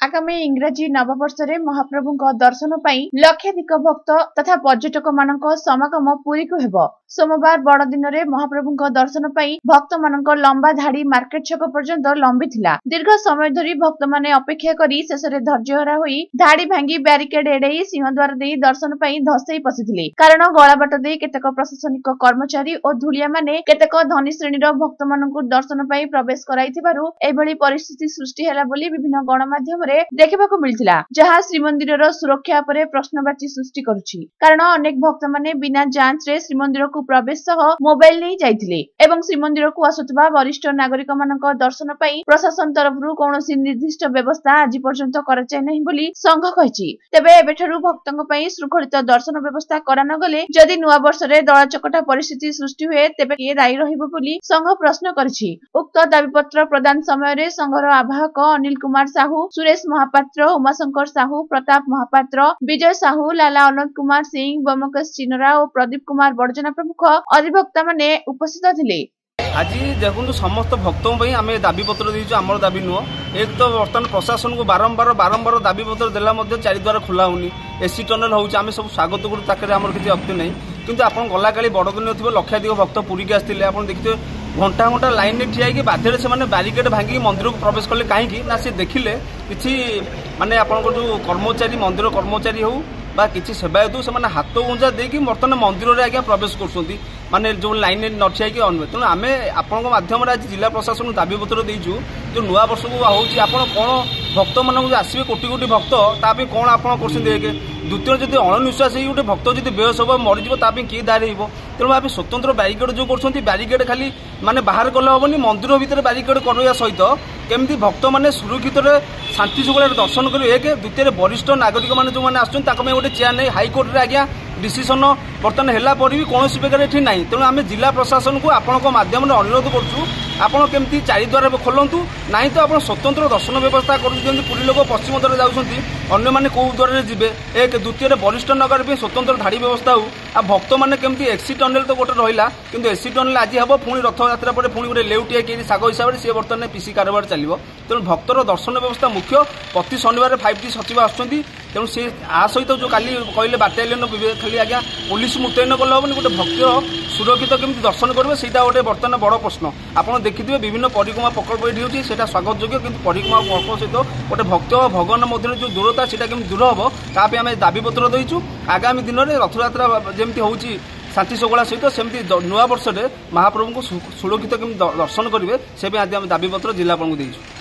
आगामी इंग्राजी नववर्ष में महाप्रभु दर्शन लक्षाधिक भक्त तथा पर्यटक मान समागम पुरी को हेब। सोमवार बड़ दिन में महाप्रभु दर्शन भक्त मान लंबा धाड़ी मार्केट छक पर्यंत लंबी थिला। दीर्घ समय धरी भक्त माने अपेक्षा करी शेष में धैर्यहरा होई धाड़ी भांगी ब्यारिकेड एड़े सिंहद्वार दे दर्शन धसई पशिथिले। कारण गलाबाट दे केतेक प्रशासनिक कर्मचारी और धूलिया माने केतेक धनी श्रेणीर भक्त मानकु दर्शन प्रवेश कराइथिबारु एभली परिस्थिति सृष्टि हैला बोली विभिन्न गणमाध्यम रे देखिबाकू मिलथिला, जहां श्रीमंदिरर सुरक्षा पर प्रश्नवाची सृष्टि करुछि। कारण अनेक भक्त माने बिना जांच रे श्रीमंदिर को प्रवेश सह मोबाइल नहीं जाइथिले एवं श्रीमंदिर को आसुतबा वरिष्ठ नागरिक मानक दर्शन प्रशासन तरफरु कौनसी निर्दिष्ट व्यवस्था आज पर्यंत कराଯାଇ नहीं बोली संघ कहिछि। तेबे एबेठरु भक्तंक पई श्रृंखलित दर्शन व्यवस्था करा न गले जदि नुआ वर्ष रे दळचकटा परिस्थिति सृष्टि हुए तेबे के दायी रहिबो बोली संघ प्रश्न करिछि। उक्त दाबीपत्र प्रदान समय रे संघर आवाहक अनिल कुमार साहू, सुरेश महापात्र, उमाशंकर साहू, प्रताप महापात्र, विजय साहू, लाला अनंत कुमार सिंह, बमकेश चिनरा और प्रदीप कुमार बड़जना प्रमुख अधिवक्ता माने उपस्थित थिले। आज देखो समस्त भक्तों आम दाबीपत्र देचु, आमर दाबी नुह। एक तो बर्तमान प्रशासन को बारंबार बारंबार दाबीपत्र देला चारिद्वार खोला होनी, एसी टनल होउछि, आम सब स्वागत करू, ताकरे आमर किछि अप्ति नै। किंतु आपन गला काली बड़ दिन थिबो लक्षाधिक भक्त पुरी के आस्थिले, आपन देखिथे घंटा घंटा लाइन में ठिया बाध्य से बारिकेड भांगी मंदिर को प्रवेश कले। कहीं ना सी देखिले किसी माने आपन जो कर्मचारी मंदिर कर्मचारी हो बा किसी सेवायत हो, से हाथ गुंजा देकी बर्तमान मंदिर में आज्ञा प्रवेश कर माने जो लाइन में न ठिया अनुवे। तेणु आम आपण माध्यम आज जिला प्रशासन दाबीपत्र देचु, जो नुआ वर्ष को होची आपण कौन भक्त मान आसवे कोटी कोटी भक्त तापी कौन आप द्वितीय जब अणनिश्वास गोटे भक्त जब बेहस हम मरीज किए दायी हो। तेणु आप स्वतंत्र ब्यारिकेड जो कर ब्यारिकेड खाली माने बाहर कले हेनी, मंदिर भितर ब्यारिकेड करवा सहित केमती भक्त मैंने सुरक्षित शांति शृंखला दर्शन करेंगे। एक द्वितीय वरिष्ठ नागरिक मैंने जो मैंने आसुच्च गोटे चेयर नहीं हाइकोर्ट में आज्ञा डिसीजन बर्तमान है कौन प्रकार ये ना। तेणु आम जिला प्रशासन को आपण माध्यम अनुरोध करुँ, आपड़ केमती चारिद्वार खोलतु ना तो आप स्वतंत्र दर्शन व्यवस्था कर पुरी लोक पश्चिम द्वार जाऊँगी अन्य मैंने कौ द्वार जी। एक द्वितीय वरिष्ठ नगर स्वतंत्र धाड़ी व्यवस्था हो, आ भक्त मैंने केमती एसी टनेल तो गोटे रहा कि एसी टनेल आज हम पुणी रथयात्रा पर पुणी गोटे लेउटिया कि साग हिसाब से बर्तमान पीसी कारबार चलो। तेणु भक्तर दर्शन व्यवस्था मुख्य प्रति शनिवार 5टी सचिव आसुच्च। तेणु सी आ सहित जो काली कहले बाटालियन खाली आज्ञा पुलिस मुतयन कले हेनी, गोटे भक्त सुरक्षित केमती दर्शन करेंगे ସେଇଟା गोटे बर्तमान बड़ प्रश्न। आपड़ देखिए विभिन्न परिक्रमा प्रकल्प ये होती है स्वागत योग्य, किंतु परिक्रमा प्रकल्प सहित गोटे भक्त भगवान मध्य जो दूरता से केमती दूर हम तापी आम दाबीपत्र देचु। आगामी दिन में रथयात्रा जमी हो शांति शृंखला सहित सेमती नुआ वर्ष में महाप्रभु को सुरक्षित केमती दर्शन करेंगे से दाबीपत्र जिलापाल को देचु।